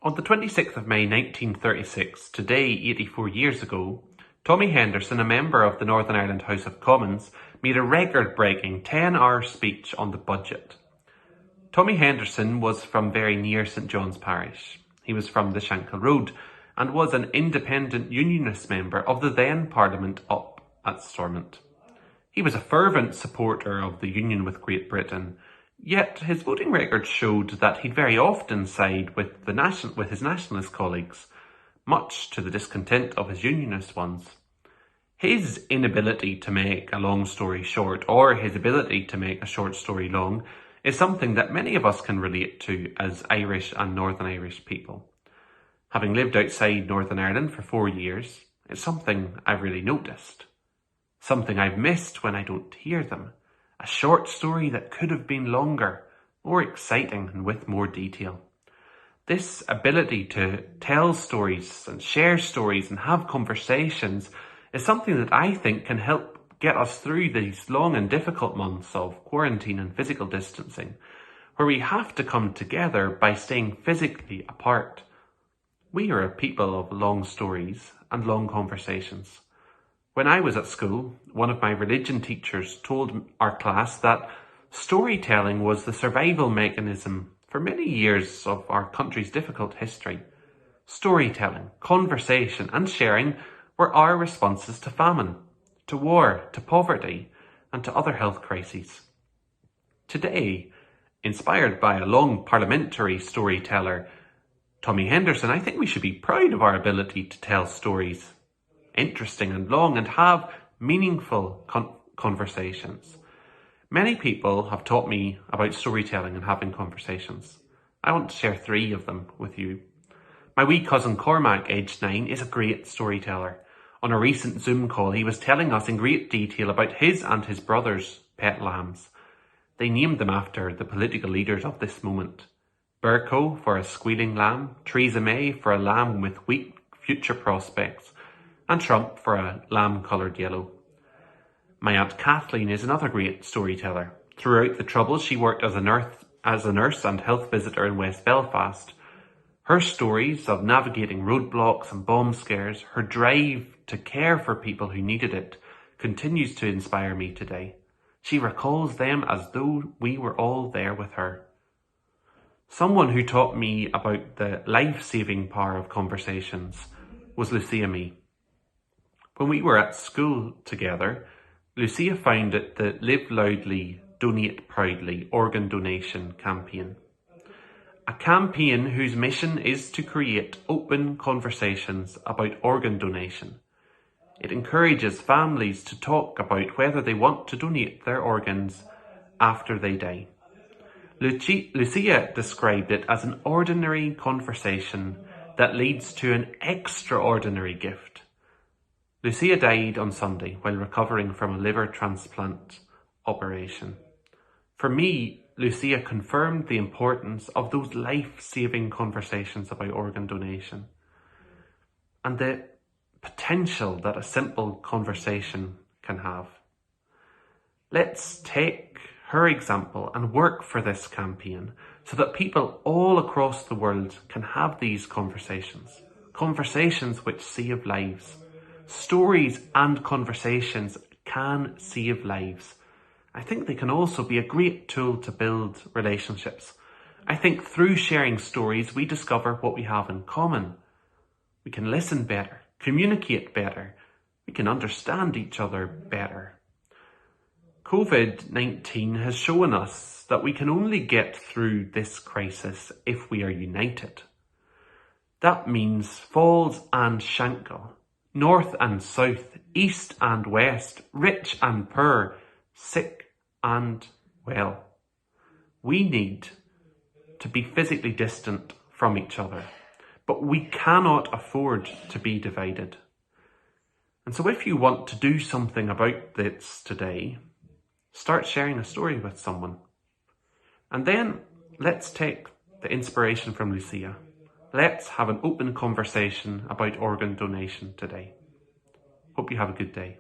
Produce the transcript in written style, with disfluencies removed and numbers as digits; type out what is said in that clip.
On the 26th of May 1936, today 84 years ago, Tommy Henderson, a member of the Northern Ireland House of Commons, made a record-breaking 10-hour speech on the budget. Tommy Henderson was from very near St John's Parish. He was from the Shankill Road and was an independent unionist member of the then Parliament up at Stormont. He was a fervent supporter of the union with Great Britain, yet his voting record showed that he'd very often side with his nationalist colleagues, much to the discontent of his unionist ones. His inability to make a long story short, or his ability to make a short story long, is something that many of us can relate to as Irish and Northern Irish people. Having lived outside Northern Ireland for 4 years, it's something I've really noticed. Something I've missed when I don't hear them. A short story that could have been longer, more exciting and with more detail. This ability to tell stories and share stories and have conversations is something that I think can help get us through these long and difficult months of quarantine and physical distancing, where we have to come together by staying physically apart. We are a people of long stories and long conversations. When I was at school, one of my religion teachers told our class that storytelling was the survival mechanism for many years of our country's difficult history. Storytelling, conversation and sharing were our responses to famine, to war, to poverty and to other health crises. Today, inspired by a long parliamentary storyteller, Tommy Henderson, I think we should be proud of our ability to tell stories, interesting and long, and have meaningful conversations. Many people have taught me about storytelling and having conversations. I want to share 3 of them with you. My wee cousin Cormac, aged 9, is a great storyteller. On a recent Zoom call, he was telling us in great detail about his and his brother's pet lambs. They named them after the political leaders of this moment. Berco for a squealing lamb, Theresa May for a lamb with weak future prospects, and Trump for a lamb-coloured yellow. My Aunt Kathleen is another great storyteller. Throughout the Troubles, she worked as a nurse and health visitor in West Belfast. Her stories of navigating roadblocks and bomb scares, her drive to care for people who needed it, continues to inspire me today. She recalls them as though we were all there with her. Someone who taught me about the life-saving power of conversations was Lucia Mee. When we were at school together, Lucia founded the Live Loudly, Donate Proudly organ donation campaign. A campaign whose mission is to create open conversations about organ donation. It encourages families to talk about whether they want to donate their organs after they die. Lucia described it as an ordinary conversation that leads to an extraordinary gift. Lucia died on Sunday while recovering from a liver transplant operation. For me, Lucia confirmed the importance of those life-saving conversations about organ donation and the potential that a simple conversation can have. Let's take her example and work for this campaign so that people all across the world can have these conversations which save lives. Stories and conversations can save lives. I think they can also be a great tool to build relationships. I think through sharing stories, we discover what we have in common. We can listen better, communicate better, we can understand each other better. COVID-19 has shown us that we can only get through this crisis if we are united. That means Falls and Shankill, north and south, east and west, rich and poor, sick and well. We need to be physically distant from each other, but we cannot afford to be divided. And so if you want to do something about this today, start sharing a story with someone. And then let's take the inspiration from Lucia. Let's have an open conversation about organ donation today. Hope you have a good day.